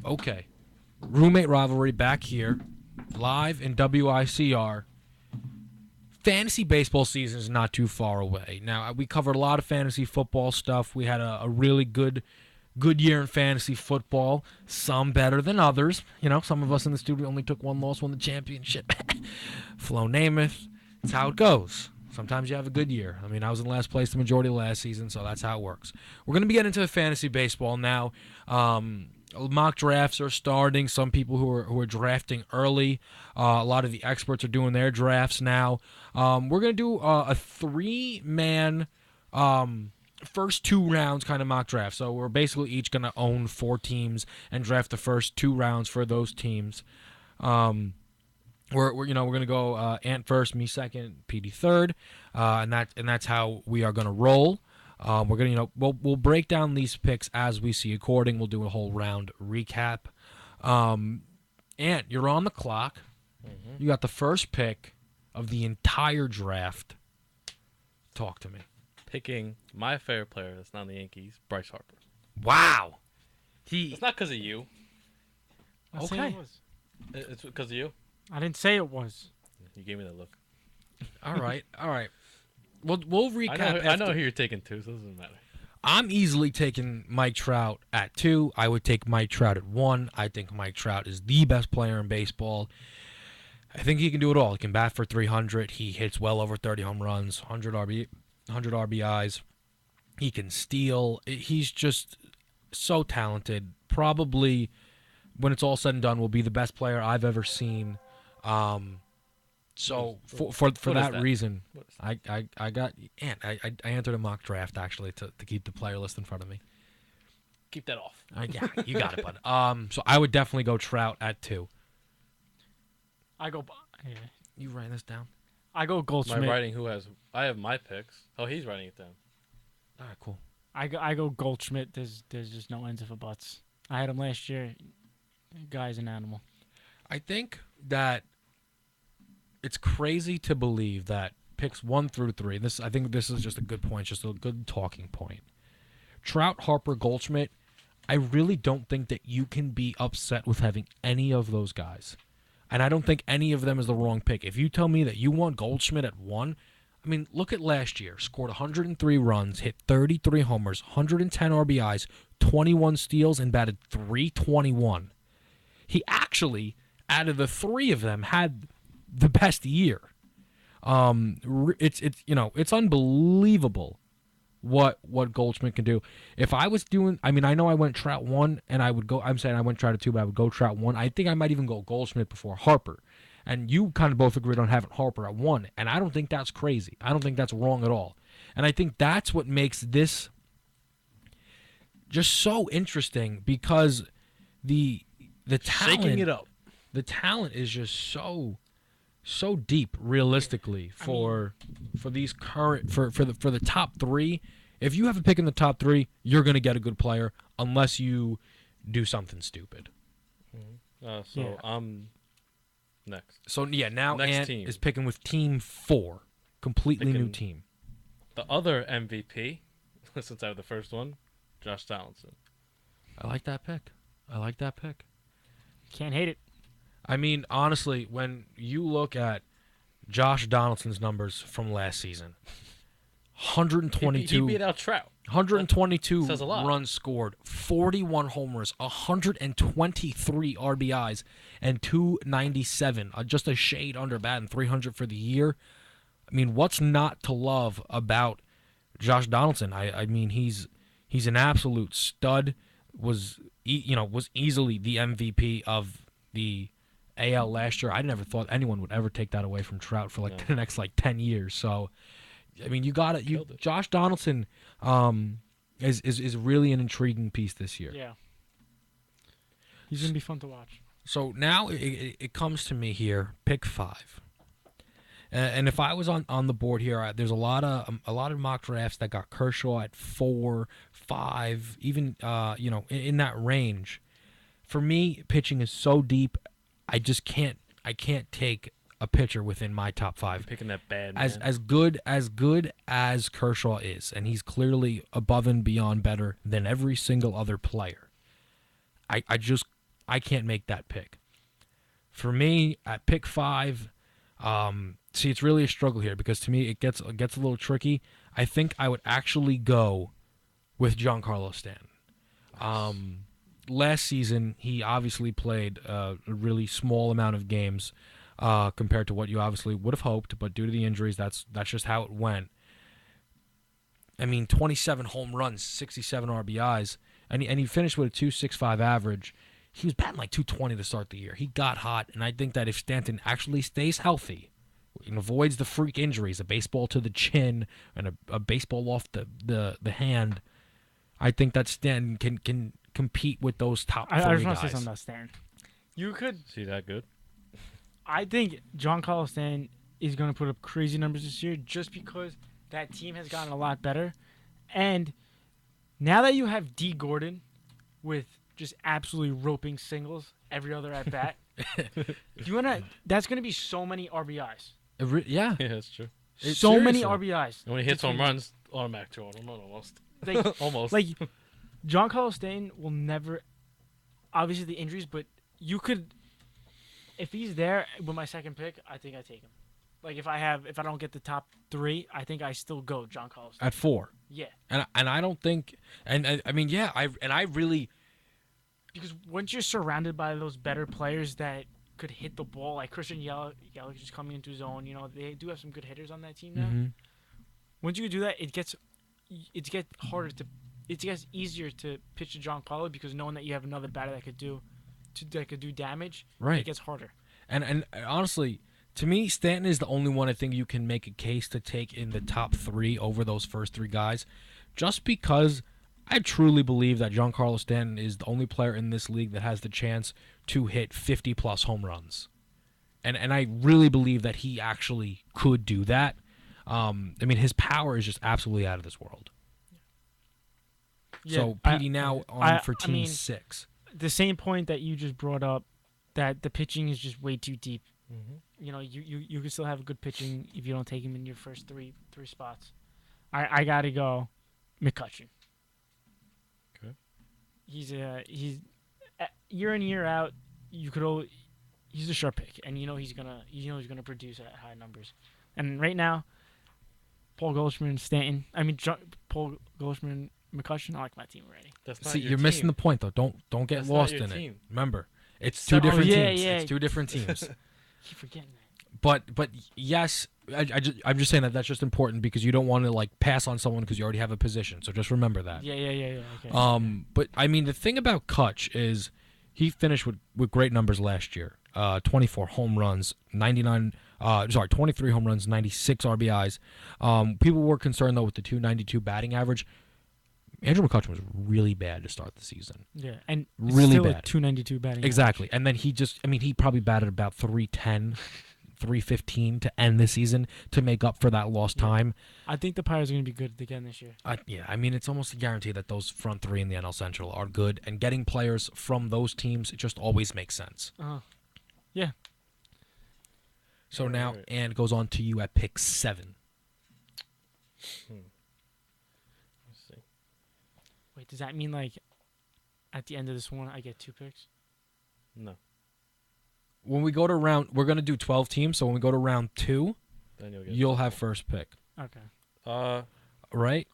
Okay. Roommate Rivalry back here, live in WICR. Fantasy baseball season is not too far away. Now, we covered a lot of fantasy football stuff. We had a really good year in fantasy football. Some better than others. You know, some of us in the studio only took one loss, won the championship. Flo Namath. It's how it goes. Sometimes you have a good year. I mean, I was in last place the majority of last season, so that's how it works. We're going to be getting into fantasy baseball now. Mock drafts are starting. Some people who are drafting early. A lot of the experts are doing their drafts now. We're going to do a 3-man first 2 rounds kind of mock draft. So we're basically each going to own 4 teams and draft the first 2 rounds for those teams. We're going to go Ant first, me second, PD third, and that's how we are going to roll. We're gonna we'll break down these picks as we see according. We'll do a whole round recap. Ant, you're on the clock. Mm-hmm. You got the first pick of the entire draft. Talk to me. Picking my favorite player that's not in the Yankees, Bryce Harper. Wow. It's not because of you. Okay. It's because of you. I didn't say it was. You gave me that look. All right. We'll recap. I know who you're taking too, so it doesn't matter. I'm easily taking Mike Trout at 2. I would take Mike Trout at 1. I think Mike Trout is the best player in baseball. I think he can do it all. He can bat for 300. He hits well over 30 home runs, 100 RBIs. He can steal. He's just so talented. Probably, when it's all said and done, will be the best player I've ever seen. So for that reason, I got and I entered a mock draft actually to keep the player list in front of me. Keep that off. Yeah, you got it, bud. So I would definitely go Trout at 2. I go. Yeah. You write this down. I go Goldschmidt. My writing. I have my picks. Oh, he's writing it down. All right, cool. I go Goldschmidt. There's just no ends of buts. I had him last year. Guy's an animal. I think that it's crazy to believe that picks 1 through 3. I think this is just a good point, just a good talking point. Trout, Harper, Goldschmidt. I really don't think that you can be upset with having any of those guys, and I don't think any of them is the wrong pick. If you tell me that you want Goldschmidt at 1, I mean, look at last year. Scored 103 runs, hit 33 homers, 110 RBIs, 21 steals, and batted .321. He actually, out of the 3 of them, had the best year. It's unbelievable what Goldschmidt can do. If I was doing, I mean, I know I went Trout 1, and I went Trout at 2, but I would go Trout 1. I think I might even go Goldschmidt before Harper. And you kind of both agreed on having Harper at 1, and I don't think that's crazy. I don't think that's wrong at all. And I think that's what makes this just so interesting, because the talent, shaking it up. The talent is just so deep realistically for these current for the top 3. If you have a pick in the top 3, you're going to get a good player unless you do something stupid. I'm next. So yeah, now Next Ant team. is picking with team 4, completely new Picking team. The other MVP, since I have the first one, Josh Donaldson. I like that pick. Can't hate it. I mean, honestly, when you look at Josh Donaldson's numbers from last season, 122. He beat out Trout. 122 says a lot. runs scored, 41 homers, 123 RBIs, and 297. Just a shade under batting 300 for the year. I mean, what's not to love about Josh Donaldson? I mean, he's an absolute stud. Was easily the MVP of the AL last year. I never thought anyone would ever take that away from Trout for the next 10 years. So, I mean, you got it. Josh Donaldson is really an intriguing piece this year. Yeah. He's going to be fun to watch. So now it comes to me here, pick 5. And if I was on the board here, there's a lot of mock drafts that got Kershaw at 4, 5, even in that range. For me, pitching is so deep, I can't take a pitcher within my top 5. Picking that bad man. As good as Kershaw is, and he's clearly above and beyond better than every single other player. I just I can't make that pick. For me, at pick 5, see, it's really a struggle here because to me it gets a little tricky. I think I would actually go with Giancarlo Stanton. Last season, he obviously played a really small amount of games compared to what you obviously would have hoped, but due to the injuries, that's just how it went. I mean, 27 home runs, 67 RBIs, and he finished with a 2.65 average. He was batting like 220 to start the year. He got hot, and I think that if Stanton actually stays healthy and avoids the freak injuries, a baseball to the chin and a baseball off the hand, I think that Stanton can compete with those top 3 I just want guys. to say something about Stanton. You could. See that good? I think Giancarlo Stanton is going to put up crazy numbers this year just because that team has gotten a lot better. And now that you have D. Gordon with just absolutely roping singles every other at bat, that's going to be so many RBIs. Yeah. Yeah, that's true. So many seriously. RBIs. And when he hits home runs, automatic 2 almost. Like, Almost. like Giancarlo Stanton will never, obviously the injuries, but you could, if he's there with my second pick, I think I take him. Like if I don't get the top 3, I think I still go Giancarlo Stanton. At 4. Yeah. And I don't think, and I mean, yeah, I really, Because once you're surrounded by those better players that could hit the ball, like Christian Yelich is coming into his own, they do have some good hitters on that team now. Mhm. Once you do that, it gets harder it gets easier to pitch to Giancarlo because knowing that you have another batter that could do damage, Right. it gets harder. And honestly, to me, Stanton is the only one I think you can make a case to take in the top 3 over those first 3 guys, just because I truly believe that Giancarlo Stanton is the only player in this league that has the chance to hit 50-plus home runs. And I really believe that he actually could do that. I mean, his power is just absolutely out of this world. So, PD now on for team 6. The same point that you just brought up, that the pitching is just way too deep. Mm-hmm. You can still have a good pitching if you don't take him in your first three spots. I gotta go McCutchen. Okay. He's year in year out. He's a sharp pick, and he's gonna produce at high numbers. And right now, Paul Goldschmidt, Stanton. Paul Goldschmidt, McCutchen. I like my team already. That's not See, your you're team. missing the point, though. Don't get That's lost not your in it. team. Remember, it's So- two different yeah, teams. yeah. It's 2 different teams. Keep forgetting that. But yes, I'm just saying that's just important because you don't want to like pass on someone because you already have a position. So just remember that. Yeah. Okay. But I mean the thing about Kutch is he finished with great numbers last year. 24 home runs, 23 home runs, 96 RBIs. People were concerned though with the 292 batting average. Andrew McCutchen was really bad to start the season. Yeah, and Really still bad. a 292 batting. Exactly. And then he probably batted about 310, 315 to end the season to make up for that lost Yeah. time. I think the Pirates are going to be good again this year. Yeah, I mean, it's almost a guarantee that those front 3 in the NL Central are good, and getting players from those teams, it just always makes sense. Yeah. So Right, now, right. and goes on to you at pick 7. Let's see. Wait, does that mean like at the end of this one I get 2 picks? No. When we go to we're going to do 12 teams, so when we go to round 2, Then you'll get. you'll have first pick, Okay. right?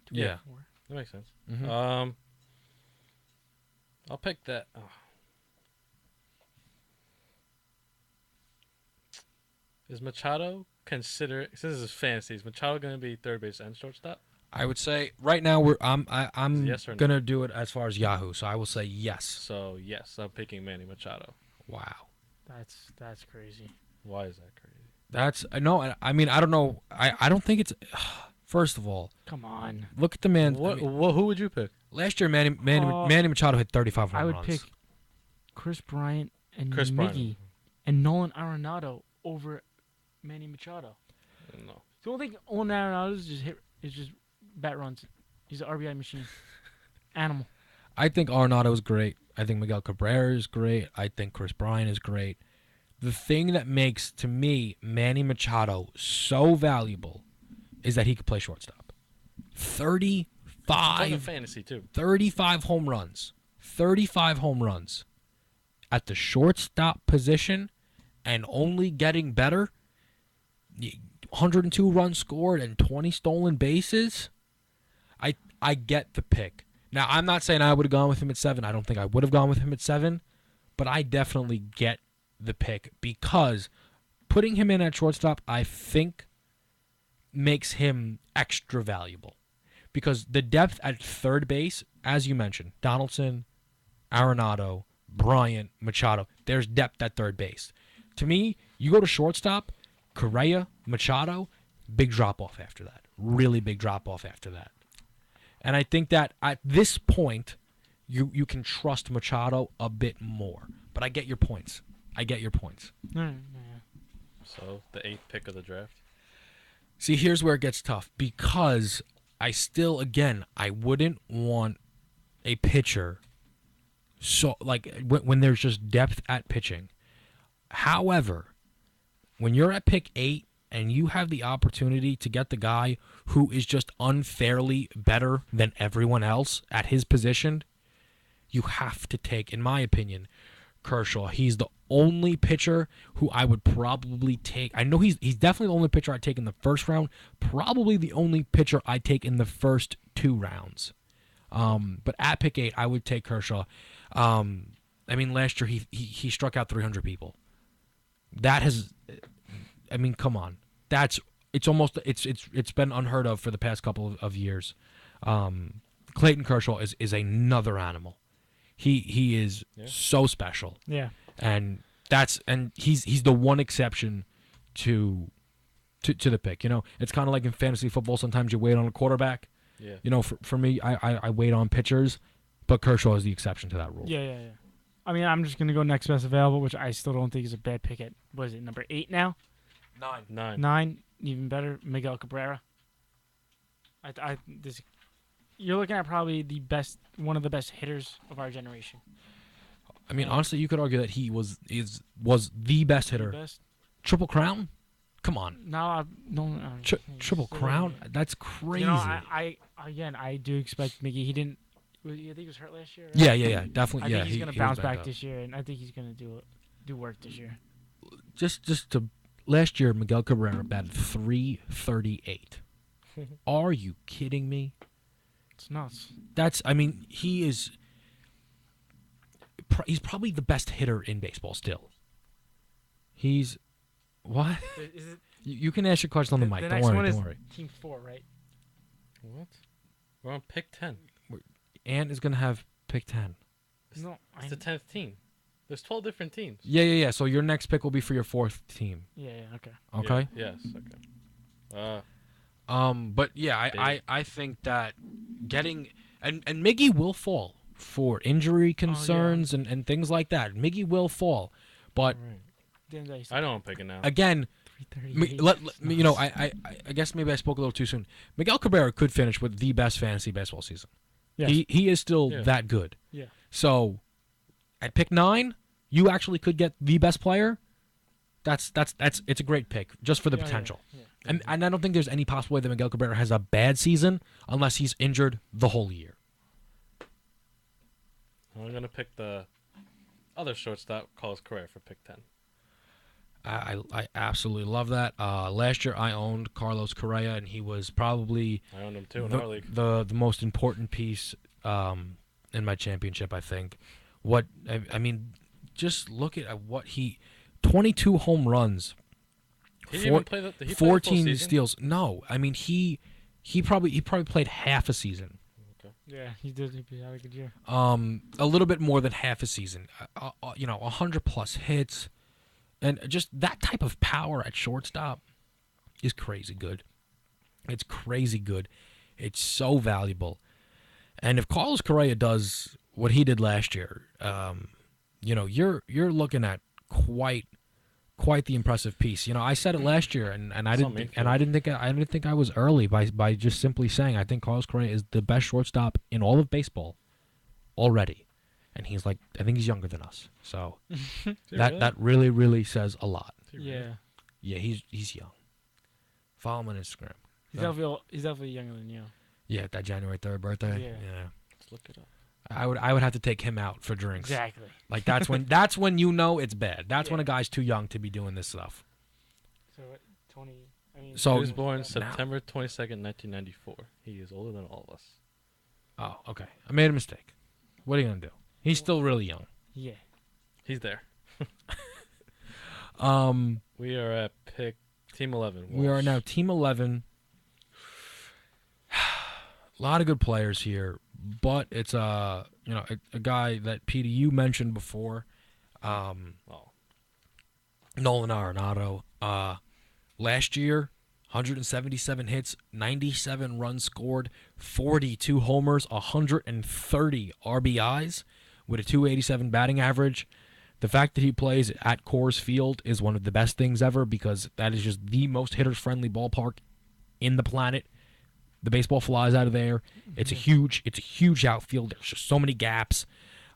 Two Yeah. or 4. That makes sense. Mhm. I'll pick that. Is Machado consider since this is fantasy? Is Machado going to be third base and shortstop? I would say right now I'm Yes or no? going to do it as far as Yahoo, so I will say yes. So yes, I'm picking Manny Machado. Wow. That's crazy. Why is that crazy? That's no. I mean, I don't know. I don't think it's. First of all, Come on. look at the man. What? I mean, Who would you pick? last year, Manny Machado hit 35 home I would runs. pick Chris Bryant and Chris Miggy Bryant. and Nolan Arenado over Manny Machado. No. The only thing Nolan Arenado is just bat runs. He's an RBI machine. Animal. I think Arenado is great. I think Miguel Cabrera is great. I think Chris Bryant is great. The thing that makes, to me, Manny Machado so valuable is that he could play shortstop. It's on 35 fantasy too. 35 home runs. 35 home runs. at the shortstop position and only getting better. 102 runs scored and 20 stolen bases. I get the pick. Now, I'm not saying I would have gone with him at 7. I don't think I would have gone with him at 7, but I definitely get the pick because putting him in at shortstop, I think, makes him extra valuable. Because the depth at third base, as you mentioned, Donaldson, Arenado, Bryant, Machado, there's depth at third base. To me, you go to shortstop, Correa, Machado, big drop-off after that. Really big drop-off after that. And I think that at this point, you can trust Machado a bit more. But I get your points. So the 8th pick of the draft. See, here's where it gets tough. Because I still, again, I wouldn't want a pitcher so like when there's just depth at pitching. However, when you're at pick 8 and you have the opportunity to get the guy who is just unfairly better than everyone else at his position, you have to take, in my opinion, Kershaw. He's the only pitcher who I would probably take. I know he's definitely the only pitcher I'd take in the first round, probably the only pitcher I'd take in the first 2 rounds. But at pick 8, I would take Kershaw. I mean, last year he struck out 300 people. That has, I mean, come on. It's been unheard of for the past couple of years. Clayton Kershaw is another animal. He is so special. Yeah. And he's the one exception to the pick. You know, it's kind of like in fantasy football. Sometimes you wait on a quarterback. Yeah. You know, for me, I wait on pitchers, but Kershaw is the exception to that rule. Yeah. I mean, I'm just gonna go next best available, which I still don't think is a bad pick at. What is it, number 8 now? 9. 9, even better. Miguel Cabrera. You're looking at probably one of the best hitters of our generation. I mean, honestly, you could argue that he was the best hitter. The best. Triple crown? Come on. No. Triple crown? That's crazy. You know, I do expect Miggy. He didn't. I think he was hurt last year. Right? Yeah, definitely. I think he's gonna bounce back up this year, and I think he's gonna do work this year. Just to last year, Miguel Cabrera batted .338. Are you kidding me? It's nuts. He's probably the best hitter in baseball still. He's what? Is it, You can ask your question on the mic. The Don't next one worry. is Don't worry. Team 4, right? What? We're on pick 10. Ant is gonna have pick 10. No, It's the 10th team. There's 12 different teams. Yeah. So your next pick will be for your 4th team. Yeah. Okay. Okay. Yeah, yes. Okay. But yeah, I think that getting and Miggy will fall for injury concerns and things like that. Miggy will fall, but I know I'm picking now. again, 338. you know, I guess maybe I spoke a little too soon. Miguel Cabrera could finish with the best fantasy baseball season. Yes. He is still Yeah. that good. Yeah. So at pick 9, you actually could get the best player. It's a great pick just for the potential. Yeah. And I don't think there's any possible way that Miguel Cabrera has a bad season unless he's injured the whole year. I'm going to pick the other shortstop, Carlos Correa, for pick 10. I absolutely love that. Last year I owned Carlos Correa, and he was probably I owned him too in our league. the most important piece in my championship, I think. I mean, just look at what 22 home runs. He didn't even play did he play the full 14 season? steals. No, I mean he probably played half a season. Yeah, he did. He had a good year. A little bit more than half a season. 100 plus hits, and just that type of power at shortstop is crazy good. It's crazy good. It's so valuable. And if Carlos Correa does what he did last year, you're looing at quite the impressive piece. You know, I said it last year, and I didn't think I was early by just simply saying I think Carlos Correa is the best shortstop in all of baseball already, and he's like, I think he's younger than us, so that really says a lot. Yeah. Yeah, he's young. Follow him on Instagram. He's definitely younger than you. Yeah, that January 3rd birthday. Yeah. Let's look it up. I would have to take him out for drinks. Exactly. Like that's when you know it's bad. That's when Yeah. a guy's too young to be doing this stuff. So 20. I mean, So- He was born now- September 22nd, 1994. He is older than all of us. Oh, okay. I made a mistake. What are you gonna do? He's still really young. yeah. He's there. We We are at pick team 11. are Walsh. now team 11. A lot of good players here, but it's a guy that Petey you mentioned before, Oh, Nolan Arenado. Last year, 177 hits, 97 runs scored, 42 homers, 130 RBIs, with a 287 batting average. The fact that he plays at Coors Field is one of the best things ever because that is just the most hitters-friendly ballpark in the planet. The baseball flies out of there. It's a huge outfield. There's just so many gaps.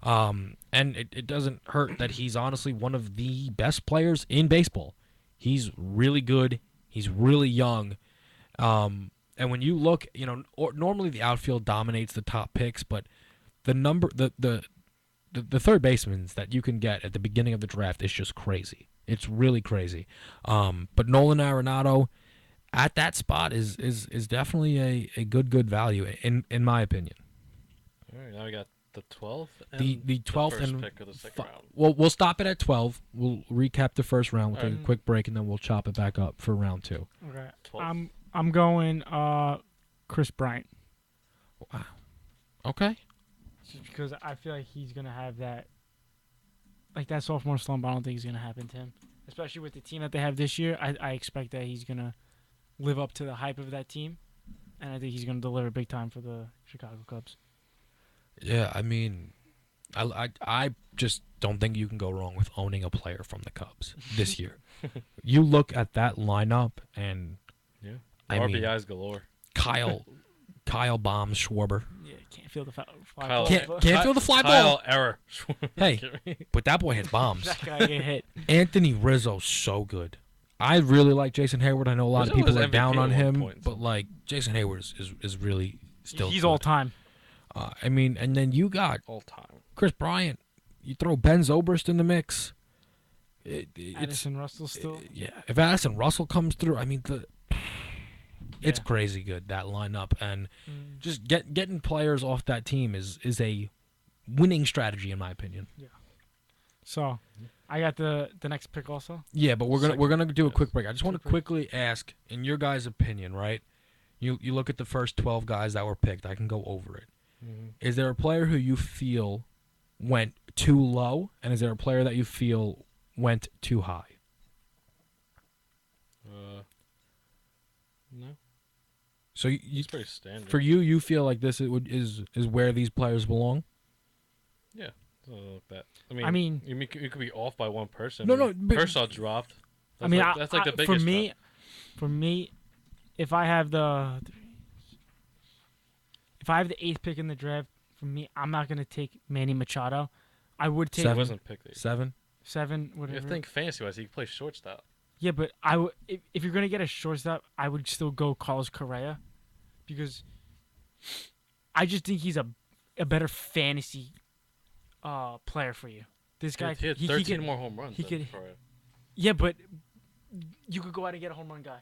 And it doesn't hurt that he's honestly one of the best players in baseball. He's really good. He's really young. And when you look, normally the outfield dominates the top picks, but the third basemen that you can get at the beginning of the draft is just crazy. It's really crazy. But Nolan Arenado at that spot is definitely a good value in my opinion. all right. Now we got the 12th. And The 12th first and pick of the second round. Well, we'll stop it at 12. We'll recap the first round. We'll take a Alright. quick break and then we'll chop it back up for round 2. Okay. 12th. I'm going Chris Bryant Okay. just because I feel like he's gonna have that sophomore slump. I don't think is gonna happen to him, especially with the team that they have this year. I expect that he's gonna live up to the hype of that team, and I think he's gonna deliver big time for the Chicago Cubs. Yeah, I mean, I just don't think you can go wrong with owning a player from the Cubs this year. You look at that lineup, and Yeah. I mean, RBIs galore. Kyle Bombs Schwarber. Yeah, can't feel the fly Kyle- ball. Can't feel the fly Kyle ball. error. Hey, but that boy hits bombs. That guy get hit. Anthony Rizzo's so good. I really like Jason Hayward. I know a lot of Rizzo was people are MVP down on at one him, point. but like Jason Hayward is really still. He's good. all time. I mean, and then you got All time. Chris Bryant. You throw Ben Zobrist in the mix. It's Addison Russell still. yeah. If Addison Russell comes through, I mean it's Yeah. crazy good that lineup, and Mm. just getting players off that team is a winning strategy in my opinion. So, I got the next pick also. Yeah, but we're gonna do a Yes. quick break. I just want to Quick break. quickly ask, in your guys' opinion, right? You look at the first 12 guys that were picked. I can go over it. Mm-hmm. Is there a player who you feel went too low, and is there a player that you feel went too high? No, So you, it's pretty standard. for you feel like this is where these players belong? Something like that. I mean, you could be off by one person. No, no, but- Kershaw dropped. I mean, that's like the biggest. for me, if I have the 8th pick in the draft, for me, I'm not gonna take Manny Machado. I would take He Seven. wasn't picked. 7. 7, I whatever. think fantasy wise, he could play shortstop. Yeah, but if you're gonna get a shortstop, I would still go Carlos Correa, because I just think he's a better fantasy player for you. This guy, He had he 13 could- more home runs. he than could- Correa. Yeah, but you could go out and get a home run guy.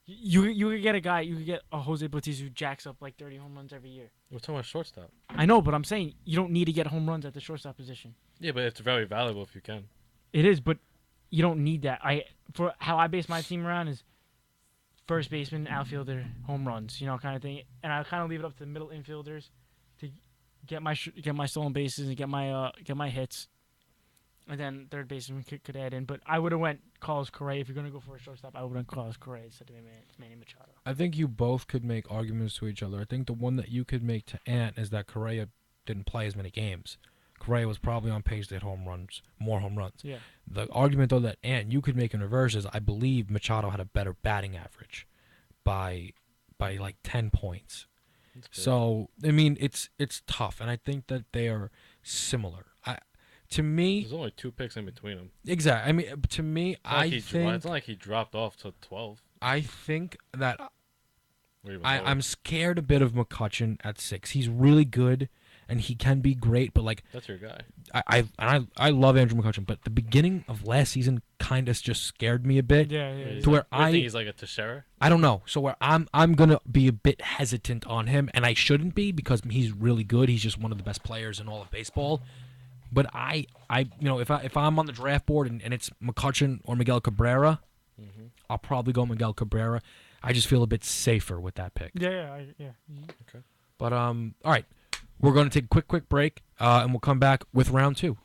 You could get a guy. You could get a Jose Bautista who jacks up like 30 home runs every year. We're talking about shortstop. I know, but I'm saying you don't need to get home runs at the shortstop position. Yeah, but it's very valuable if you can. It is, but you don't need that. For how I base my team around is first baseman, outfielder, home runs, kind of thing. And I kind of leave it up to the middle infielders to get my stolen bases and get my hits. And then third baseman could add in. But I would have went Carlos Correa. If you're gonna go for a shortstop, I would have went Carlos Correa instead of Manny Machado. I think you both could make arguments to each other. I think the one that you could make to Ant is that Correa didn't play as many games. Correa was probably on pace to hit more home runs. Yeah. The argument, though, that Ant you could make in reverse is I believe Machado had a better batting average by like 10 points. That's good. So, I mean, it's tough, and I think that they are similar. To me, There's only 2 picks in between them. exactly. I mean, to me, It's not like he dropped off to 12. I think that Or even I'm lower. scared a bit of McCutcheon at 6. He's really good, and he can be great. But like That's your guy. I love Andrew McCutcheon, but the beginning of last season kind of just scared me a bit. Yeah, yeah. He's To where like, you think I he's like a Teixeira. I don't know. So where I'm gonna be a bit hesitant on him, and I shouldn't be because he's really good. He's just one of the best players in all of baseball. But I if I'm on the draft board and it's McCutcheon or Miguel Cabrera, I'll probably go Miguel Cabrera. I just feel a bit safer with that pick. Yeah, yeah. But all right, we're gonna take a quick break, and we'll come back with round 2.